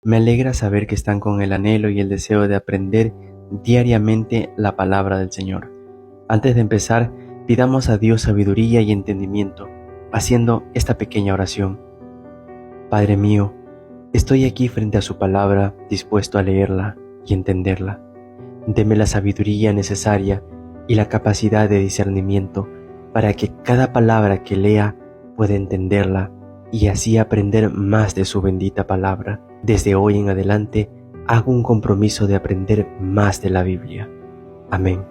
Me alegra saber que están con el anhelo y el deseo de aprender diariamente la palabra del Señor. Antes de empezar, pidamos a Dios sabiduría y entendimiento, haciendo esta pequeña oración. Padre mío, estoy aquí frente a su palabra, dispuesto a leerla y entenderla. Deme la sabiduría necesaria y la capacidad de discernimiento para que cada palabra que lea pueda entenderla y así aprender más de su bendita palabra. Desde hoy en adelante hago un compromiso de aprender más de la Biblia. Amén.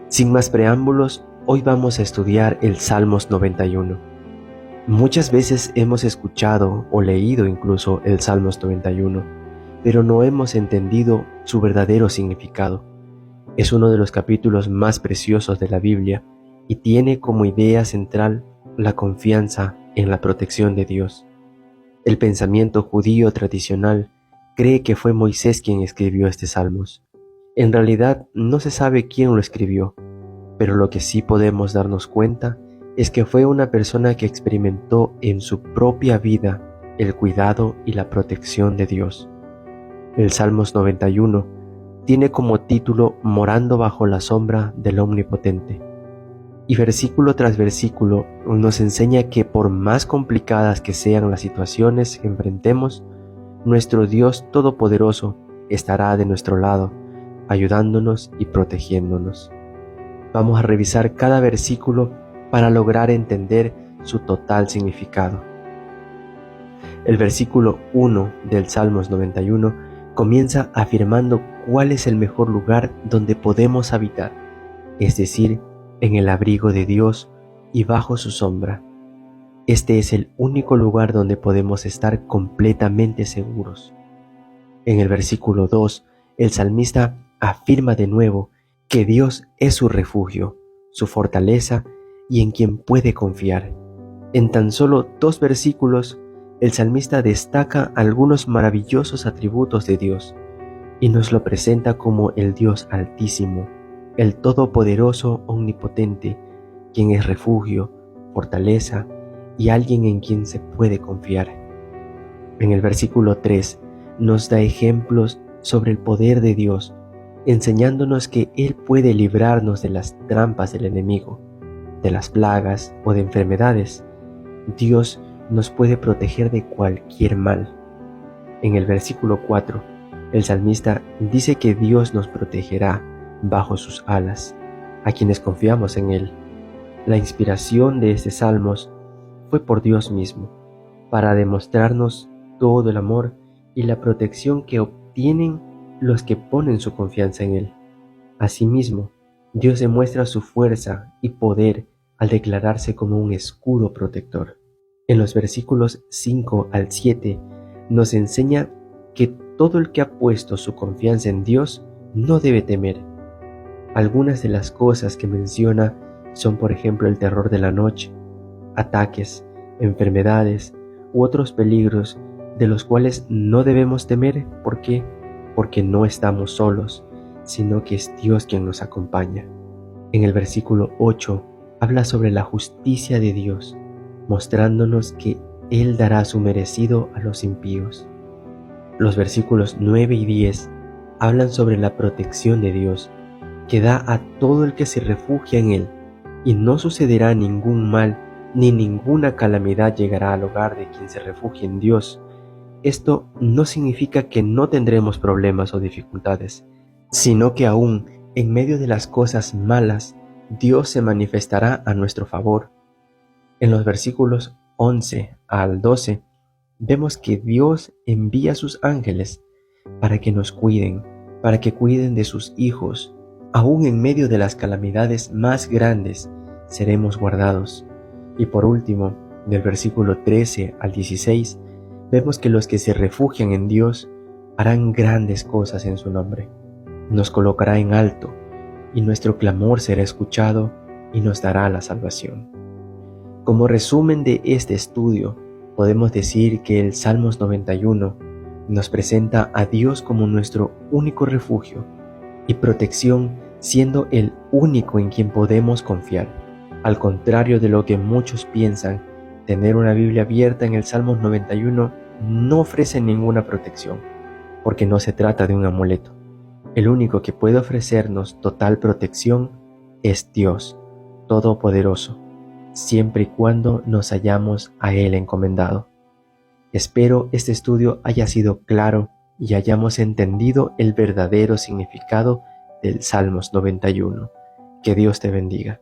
Sin más preámbulos, hoy vamos a estudiar el Salmos 91. Muchas veces hemos escuchado o leído incluso el Salmos 91, pero no hemos entendido su verdadero significado. Es uno de los capítulos más preciosos de la Biblia y tiene como idea central la confianza en la protección de Dios. El pensamiento judío tradicional cree que fue Moisés quien escribió este Salmos. En realidad no se sabe quién lo escribió, pero lo que sí podemos darnos cuenta es que fue una persona que experimentó en su propia vida el cuidado y la protección de Dios. El Salmos 91 tiene como título Morando bajo la sombra del Omnipotente. Y versículo tras versículo nos enseña que por más complicadas que sean las situaciones que enfrentemos, nuestro Dios Todopoderoso estará de nuestro lado, ayudándonos y protegiéndonos. Vamos a revisar cada versículo para lograr entender su total significado. El versículo 1 del Salmos 91 comienza afirmando cuál es el mejor lugar donde podemos habitar, es decir, en el abrigo de Dios y bajo su sombra. Este es el único lugar donde podemos estar completamente seguros. En el versículo 2, el salmista afirma de nuevo que Dios es su refugio, su fortaleza y en quien puede confiar. En tan solo 2 versículos, el salmista destaca algunos maravillosos atributos de Dios y nos lo presenta como el Dios Altísimo, el Todopoderoso Omnipotente, quien es refugio, fortaleza y alguien en quien se puede confiar. En el versículo 3 nos da ejemplos sobre el poder de Dios, enseñándonos que Él puede librarnos de las trampas del enemigo, de las plagas o de enfermedades. Dios nos puede proteger de cualquier mal. En el versículo 4, el salmista dice que Dios nos protegerá bajo sus alas, a quienes confiamos en Él. La inspiración de este Salmos fue por Dios mismo, para demostrarnos todo el amor y la protección que obtienen los que ponen su confianza en Él. Asimismo, Dios demuestra su fuerza y poder al declararse como un escudo protector. En los versículos 5 al 7 nos enseña que todo el que ha puesto su confianza en Dios no debe temer. Algunas de las cosas que menciona son, por ejemplo, el terror de la noche, ataques, enfermedades u otros peligros de los cuales no debemos temer. ¿Por qué? Porque no estamos solos, sino que es Dios quien nos acompaña. En el versículo 8 habla sobre la justicia de Dios, mostrándonos que Él dará su merecido a los impíos. Los versículos 9 y 10 hablan sobre la protección de Dios, que da a todo el que se refugia en Él, y no sucederá ningún mal ni ninguna calamidad llegará al hogar de quien se refugie en Dios. Esto no significa que no tendremos problemas o dificultades, sino que aún en medio de las cosas malas, Dios se manifestará a nuestro favor. En los versículos 11 al 12, vemos que Dios envía a sus ángeles para que nos cuiden, para que cuiden de sus hijos. Aún en medio de las calamidades más grandes, seremos guardados. Y por último, del versículo 13 al 16, vemos que los que se refugian en Dios harán grandes cosas en su nombre. Nos colocará en alto, y nuestro clamor será escuchado y nos dará la salvación. Como resumen de este estudio, podemos decir que el Salmos 91 nos presenta a Dios como nuestro único refugio y protección, siendo el único en quien podemos confiar. Al contrario de lo que muchos piensan, tener una Biblia abierta en el Salmos 91 no ofrece ninguna protección, porque no se trata de un amuleto. El único que puede ofrecernos total protección es Dios, Todopoderoso, siempre y cuando nos hayamos a Él encomendado. Espero este estudio haya sido claro y hayamos entendido el verdadero significado del Salmos 91. Que Dios te bendiga.